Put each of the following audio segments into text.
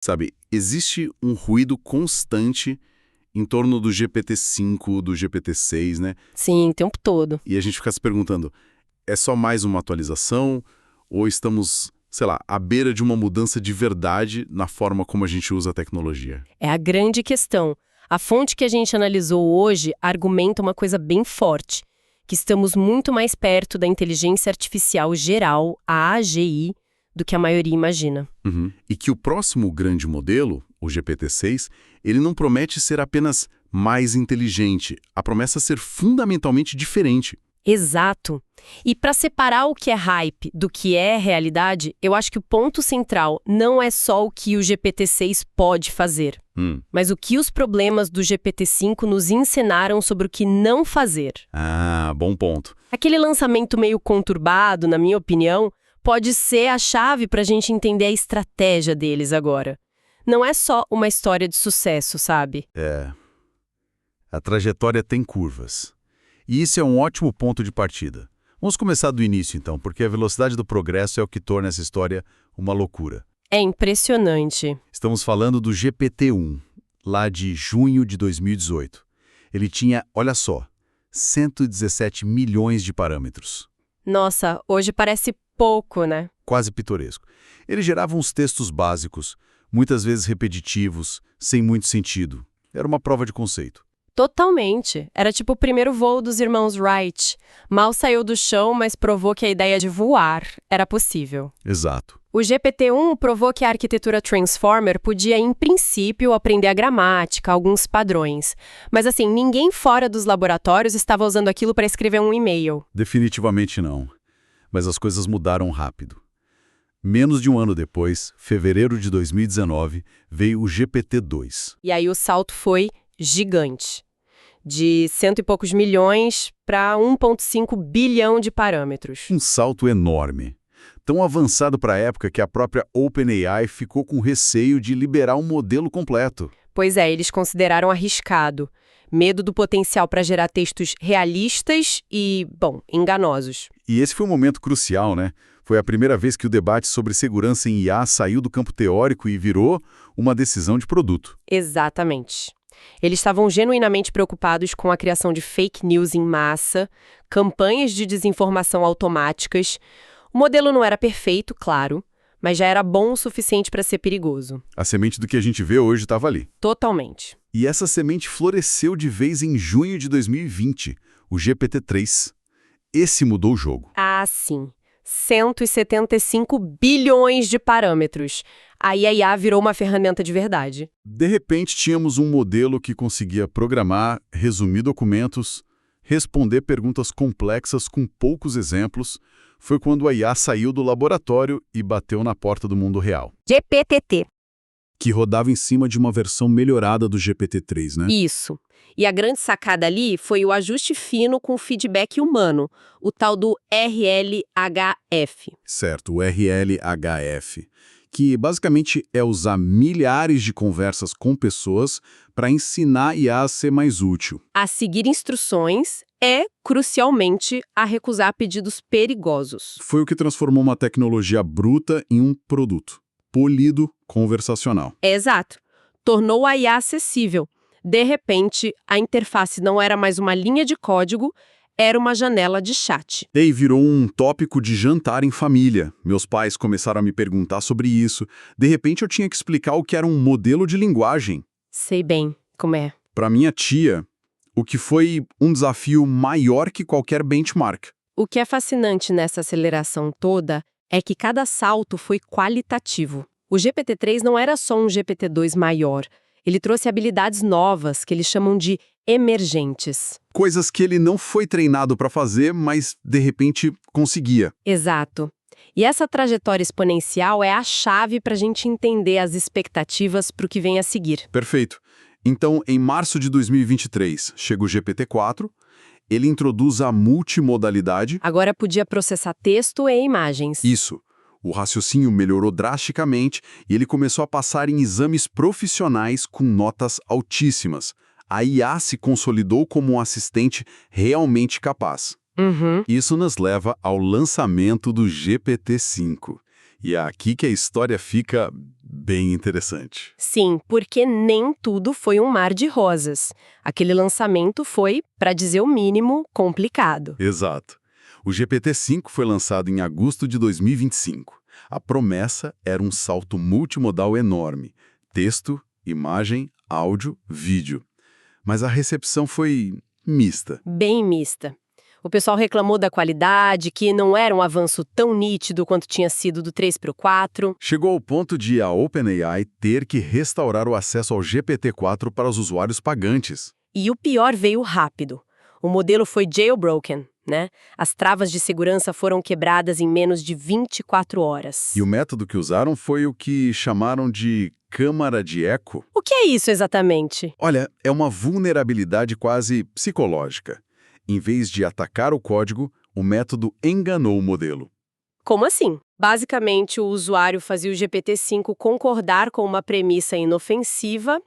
Sabe, existe um ruído constante em torno do GPT-5, do GPT-6, né? Sim, o tempo todo. E a gente fica se perguntando, é só mais uma atualização ou estamos, sei lá, à beira de uma mudança de verdade na forma como a gente usa a tecnologia? É a grande questão. A fonte que a gente analisou hoje argumenta uma coisa bem forte, que estamos muito mais perto da inteligência artificial geral, a AGI, do que a maioria imagina. Uhum. E que o próximo grande modelo, o GPT-6, ele não promete ser apenas mais inteligente. A promessa é ser fundamentalmente diferente. Exato. E para separar o que é hype do que é realidade, eu acho que o ponto central não é só o que o GPT-6 pode fazer, mas o que os problemas do GPT-5 nos ensinaram sobre o que não fazer. Ah, bom ponto. Aquele lançamento meio conturbado, na minha opinião, pode ser a chave para a gente entender a estratégia deles agora. Não é só uma história de sucesso, sabe? É. A trajetória tem curvas. E isso é um ótimo ponto de partida. Vamos começar do início, então, porque a velocidade do progresso é o que torna essa história uma loucura. É impressionante. Estamos falando do GPT-1, lá de junho de 2018. Ele tinha, olha só, 117 milhões de parâmetros. Nossa, hoje parece pouco, né? Quase pitoresco. Ele gerava uns textos básicos, muitas vezes repetitivos, sem muito sentido. Era uma prova de conceito. Totalmente. Era tipo o primeiro voo dos irmãos Wright. Mal saiu do chão, mas provou que a ideia de voar era possível. Exato. O GPT-1 provou que a arquitetura Transformer podia, em princípio, aprender a gramática, alguns padrões. Mas assim, ninguém fora dos laboratórios estava usando aquilo para escrever um e-mail. Definitivamente não. Mas as coisas mudaram rápido. Menos de um ano depois, fevereiro de 2019, veio o GPT-2. E aí o salto foi gigante. De cento e poucos milhões para 1,5 bilhão de parâmetros. Um salto enorme. Tão avançado para a época que a própria OpenAI ficou com receio de liberar um modelo completo. Pois é, eles consideraram arriscado. Medo do potencial para gerar textos realistas e, bom, enganosos. E esse foi um momento crucial, né? Foi a primeira vez que o debate sobre segurança em IA saiu do campo teórico e virou uma decisão de produto. Exatamente. Eles estavam genuinamente preocupados com a criação de fake news em massa, campanhas de desinformação automáticas. O modelo não era perfeito, claro, mas já era bom o suficiente para ser perigoso. A semente do que a gente vê hoje estava ali. Totalmente. E essa semente floresceu de vez em junho de 2020, o GPT-3. Esse mudou o jogo. Ah, sim. 175 bilhões de parâmetros. Aí a IA virou uma ferramenta de verdade. De repente, tínhamos um modelo que conseguia programar, resumir documentos, responder perguntas complexas com poucos exemplos. Foi quando a IA saiu do laboratório e bateu na porta do mundo real. GPT. Que rodava em cima de uma versão melhorada do GPT-3, né? Isso. E a grande sacada ali foi o ajuste fino com feedback humano, o tal do RLHF. Certo, o RLHF, que basicamente é usar milhares de conversas com pessoas para ensinar a IA a ser mais útil. A seguir instruções é, crucialmente, a recusar pedidos perigosos. Foi o que transformou uma tecnologia bruta em um produto polido, conversacional. Exato. Tornou a IA acessível. De repente, a interface não era mais uma linha de código, era uma janela de chat. E aí virou um tópico de jantar em família. Meus pais começaram a me perguntar sobre isso. De repente eu tinha que explicar o que era um modelo de linguagem. Sei bem como é. Para minha tia, o que foi um desafio maior que qualquer benchmark. O que é fascinante nessa aceleração toda é que cada salto foi qualitativo. O GPT-3 não era só um GPT-2 maior. Ele trouxe habilidades novas, que eles chamam de emergentes. Coisas que ele não foi treinado para fazer, mas de repente conseguia. Exato. E essa trajetória exponencial é a chave para a gente entender as expectativas para o que vem a seguir. Perfeito. Então, em março de 2023, chega o GPT-4, ele introduz a multimodalidade. Agora podia processar texto e imagens. Isso. O raciocínio melhorou drasticamente e ele começou a passar em exames profissionais com notas altíssimas. A IA se consolidou como um assistente realmente capaz. Isso nos leva ao lançamento do GPT-5. E é aqui que a história fica bem interessante. Sim, porque nem tudo foi um mar de rosas. Aquele lançamento foi, para dizer o mínimo, complicado. Exato. O GPT-5 foi lançado em agosto de 2025. A promessa era um salto multimodal enorme. Texto, imagem, áudio, vídeo. Mas a recepção foi mista. Bem mista. O pessoal reclamou da qualidade, que não era um avanço tão nítido quanto tinha sido do 3 para o 4. Chegou ao ponto de a OpenAI ter que restaurar o acesso ao GPT-4 para os usuários pagantes. E o pior veio rápido. O modelo foi jailbroken, né? As travas de segurança foram quebradas em menos de 24 horas. E o método que usaram foi o que chamaram de câmara de eco. O que é isso exatamente? Olha, é uma vulnerabilidade quase psicológica. Em vez de atacar o código, o método enganou o modelo. Como assim? Basicamente, o usuário fazia o GPT-5 concordar com uma premissa inofensiva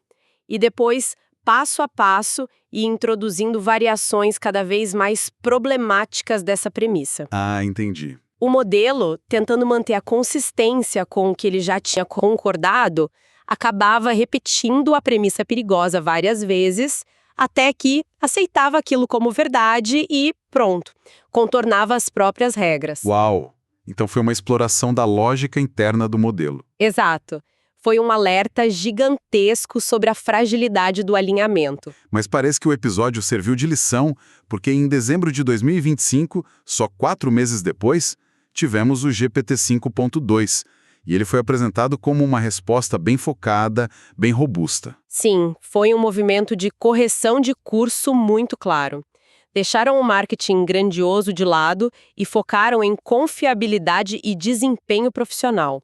e depois, passo a passo, ia introduzindo variações cada vez mais problemáticas dessa premissa. Ah, entendi. O modelo, tentando manter a consistência com o que ele já tinha concordado, acabava repetindo a premissa perigosa várias vezes, até que aceitava aquilo como verdade e, pronto, contornava as próprias regras. Uau! Então foi uma exploração da lógica interna do modelo. Exato. Foi um alerta gigantesco sobre a fragilidade do alinhamento. Mas parece que o episódio serviu de lição, porque em dezembro de 2025, só 4 meses depois, tivemos o GPT-5.2, e ele foi apresentado como uma resposta bem focada, bem robusta. Sim, foi um movimento de correção de curso muito claro. Deixaram o marketing grandioso de lado e focaram em confiabilidade e desempenho profissional.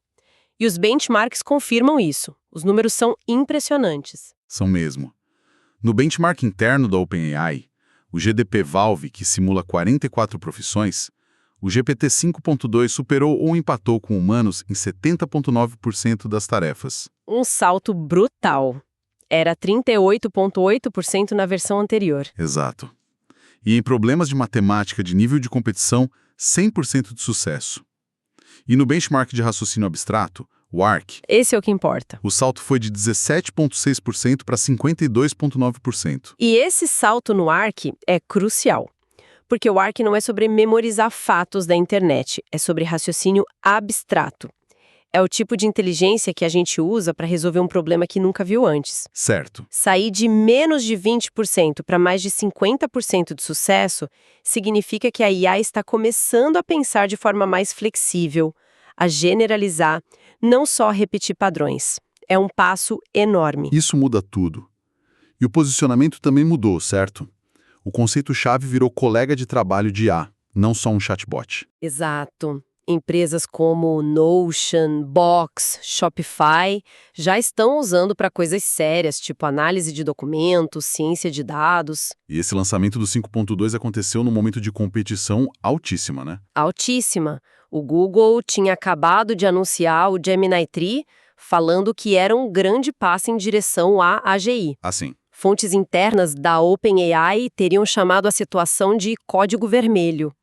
E os benchmarks confirmam isso. Os números são impressionantes. São mesmo. No benchmark interno da OpenAI, o GDP Valve, que simula 44 profissões, o GPT-5.2 superou ou empatou com humanos em 70,9% das tarefas. Um salto brutal. Era 38,8% na versão anterior. Exato. E em problemas de matemática de nível de competição, 100% de sucesso. E no benchmark de raciocínio abstrato, o ARC, Esse é o que importa. o salto foi de 17,6% para 52,9%. E esse salto no ARC é crucial. Porque o ARC não é sobre memorizar fatos da internet, é sobre raciocínio abstrato. É o tipo de inteligência que a gente usa para resolver um problema que nunca viu antes. Certo. Sair de menos de 20% para mais de 50% de sucesso significa que a IA está começando a pensar de forma mais flexível, a generalizar, não só repetir padrões. É um passo enorme. Isso muda tudo. E o posicionamento também mudou, certo? O conceito-chave virou colega de trabalho de IA, não só um chatbot. Exato. Empresas como Notion, Box, Shopify já estão usando para coisas sérias, tipo análise de documentos, ciência de dados. E esse lançamento do 5.2 aconteceu num momento de competição altíssima, né? Altíssima. O Google tinha acabado de anunciar o Gemini 3, falando que era um grande passo em direção à AGI. Assim. Fontes internas da OpenAI teriam chamado a situação de código vermelho.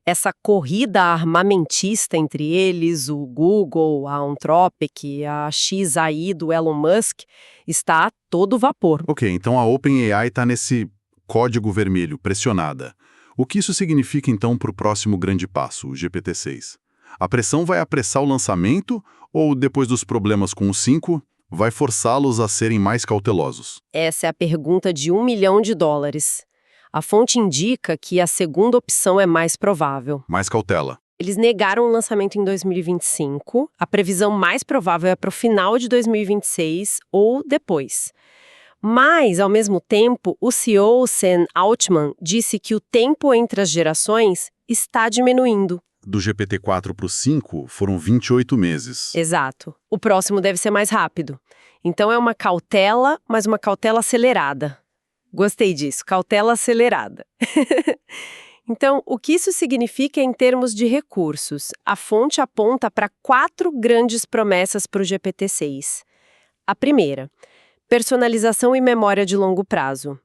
Essa corrida armamentista entre eles, o Google, a Anthropic, a XAI do Elon Musk, está a todo vapor. Ok, então a OpenAI está nesse código vermelho, pressionada. O que isso significa então para o próximo grande passo, o GPT-6? A pressão vai apressar o lançamento ou, depois dos problemas com o 5, vai forçá-los a serem mais cautelosos? Essa é a pergunta de $1 milhão. A fonte indica que a segunda opção é mais provável. Mais cautela. Eles negaram o lançamento em 2025, a previsão mais provável é para o final de 2026 ou depois. Mas, ao mesmo tempo, o CEO Sam Altman disse que o tempo entre as gerações está diminuindo. Do GPT-4 para o 5 foram 28 meses. Exato. O próximo deve ser mais rápido. Então é uma cautela, mas uma cautela acelerada. Gostei disso, cautela acelerada. Então, o que isso significa em termos de recursos? A fonte aponta para 4 grandes promessas para o GPT-6. A primeira, personalização e memória de longo prazo.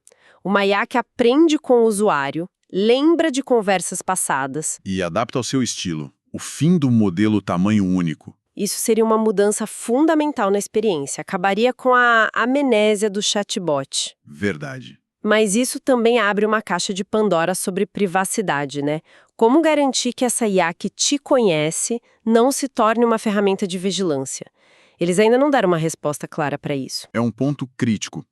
Uma IA que aprende com o usuário, lembra de conversas passadas. E adapta ao seu estilo. O fim do modelo tamanho único. Isso seria uma mudança fundamental na experiência, acabaria com a amnésia do chatbot. Verdade. Mas isso também abre uma caixa de Pandora sobre privacidade, né? Como garantir que essa IA que te conhece não se torne uma ferramenta de vigilância? Eles ainda não deram uma resposta clara para isso. É um ponto crítico.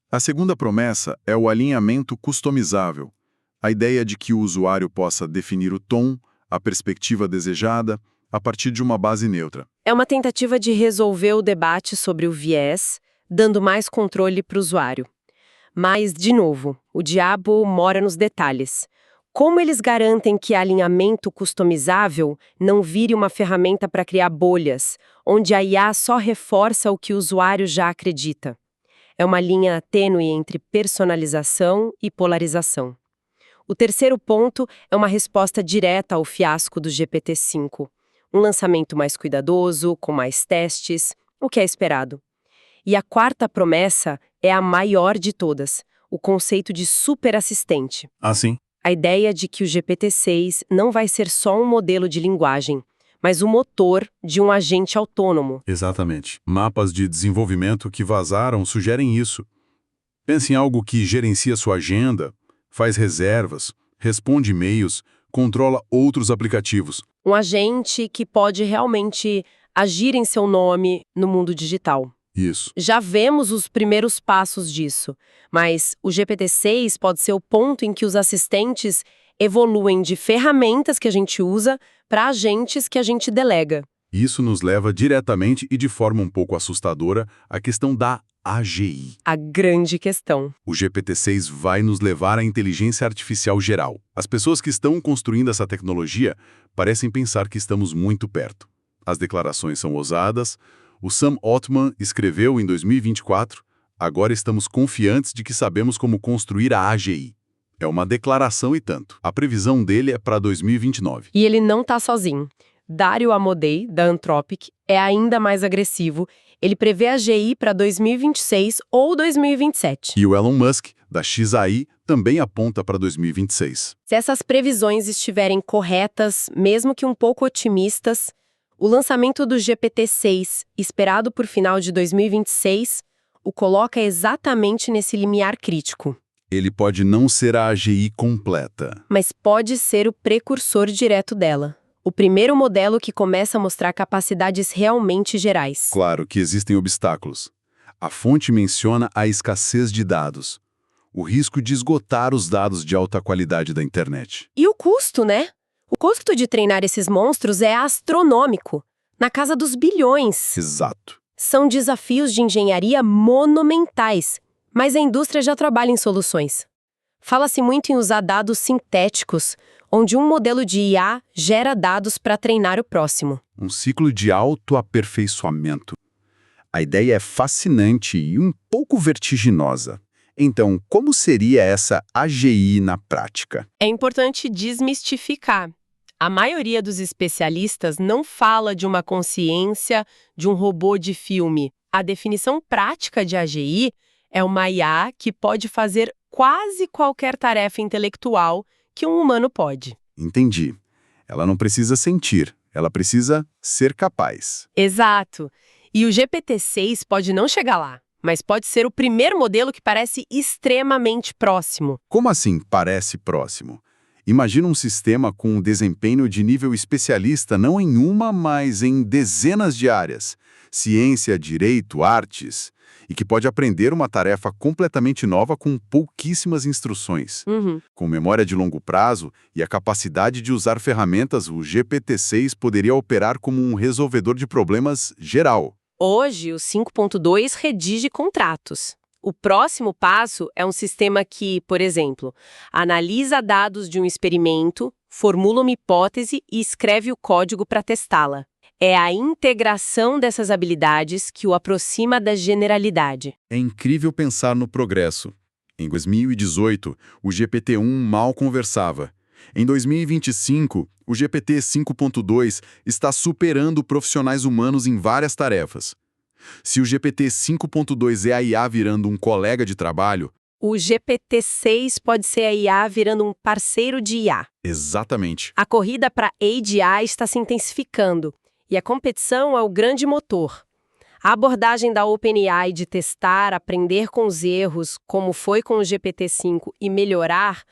A segunda promessa é o alinhamento customizável. A ideia de que o usuário possa definir o tom, a perspectiva desejada, a partir de uma base neutra. É uma tentativa de resolver o debate sobre o viés, dando mais controle para o usuário. Mas, de novo, o diabo mora nos detalhes. Como eles garantem que alinhamento customizável não vire uma ferramenta para criar bolhas, onde a IA só reforça o que o usuário já acredita? É uma linha tênue entre personalização e polarização. O terceiro ponto é uma resposta direta ao fiasco do GPT-5. Um lançamento mais cuidadoso, com mais testes, o que é esperado. E a quarta promessa é a maior de todas, o conceito de superassistente. Ah, sim? A ideia de que o GPT-6 não vai ser só um modelo de linguagem, mas o motor de um agente autônomo. Exatamente. Mapas de desenvolvimento que vazaram sugerem isso. Pense em algo que gerencia sua agenda, faz reservas, responde e-mails, controla outros aplicativos. Um agente que pode realmente agir em seu nome no mundo digital. Isso. Já vemos os primeiros passos disso, mas o GPT-6 pode ser o ponto em que os assistentes evoluem de ferramentas que a gente usa para agentes que a gente delega. Isso nos leva diretamente e de forma um pouco assustadora à questão da AGI. A grande questão. O GPT-6 vai nos levar à inteligência artificial geral. As pessoas que estão construindo essa tecnologia parecem pensar que estamos muito perto. As declarações são ousadas. O Sam Altman escreveu em 2024, agora estamos confiantes de que sabemos como construir a AGI. É uma declaração e tanto. A previsão dele é para 2029. E ele não está sozinho. Dario Amodei, da Anthropic, é ainda mais agressivo. Ele prevê a AGI para 2026 ou 2027. E o Elon Musk, da XAI, também aponta para 2026. Se essas previsões estiverem corretas, mesmo que um pouco otimistas, o lançamento do GPT-6, esperado por final de 2026, o coloca exatamente nesse limiar crítico. Ele pode não ser a AGI completa, mas pode ser o precursor direto dela. O primeiro modelo que começa a mostrar capacidades realmente gerais. Claro que existem obstáculos. A fonte menciona a escassez de dados, o risco de esgotar os dados de alta qualidade da internet. E o custo, né? O custo de treinar esses monstros é astronômico, na casa dos bilhões. Exato. São desafios de engenharia monumentais, mas a indústria já trabalha em soluções. Fala-se muito em usar dados sintéticos, onde um modelo de IA gera dados para treinar o próximo. Um ciclo de autoaperfeiçoamento. A ideia é fascinante e um pouco vertiginosa. Então, como seria essa AGI na prática? É importante desmistificar. A maioria dos especialistas não fala de uma consciência de um robô de filme. A definição prática de AGI é uma IA que pode fazer quase qualquer tarefa intelectual que um humano pode. Entendi. Ela não precisa sentir, ela precisa ser capaz. Exato. E o GPT-6 pode não chegar lá, mas pode ser o primeiro modelo que parece extremamente próximo. Como assim parece próximo? Imagina um sistema com um desempenho de nível especialista não em uma, mas em dezenas de áreas. Ciência, direito, artes. E que pode aprender uma tarefa completamente nova com pouquíssimas instruções. Com memória de longo prazo e a capacidade de usar ferramentas, o GPT-6 poderia operar como um resolvedor de problemas geral. Hoje, o 5.2 redige contratos. O próximo passo é um sistema que, por exemplo, analisa dados de um experimento, formula uma hipótese e escreve o código para testá-la. É a integração dessas habilidades que o aproxima da generalidade. É incrível pensar no progresso. Em 2018, o GPT-1 mal conversava. Em 2025, o GPT 5.2 está superando profissionais humanos em várias tarefas. Se o GPT 5.2 é a IA virando um colega de trabalho, o GPT-6 pode ser a IA virando um parceiro de IA. Exatamente. A corrida para AGI está se intensificando. E a competição é o grande motor. A abordagem da OpenAI de testar, aprender com os erros, como foi com o GPT-5, e melhorar,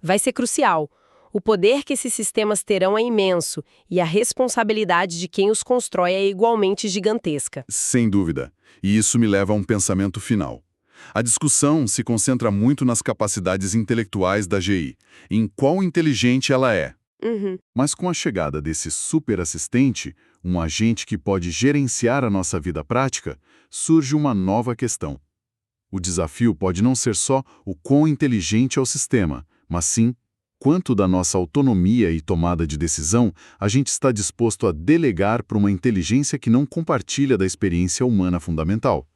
vai ser crucial. O poder que esses sistemas terão é imenso e a responsabilidade de quem os constrói é igualmente gigantesca. Sem dúvida. E isso me leva a um pensamento final. A discussão se concentra muito nas capacidades intelectuais da GI, em quão inteligente ela é. Mas com a chegada desse superassistente, um agente que pode gerenciar a nossa vida prática, surge uma nova questão. O desafio pode não ser só o quão inteligente é o sistema, mas sim quanto da nossa autonomia e tomada de decisão a gente está disposto a delegar para uma inteligência que não compartilha da experiência humana fundamental.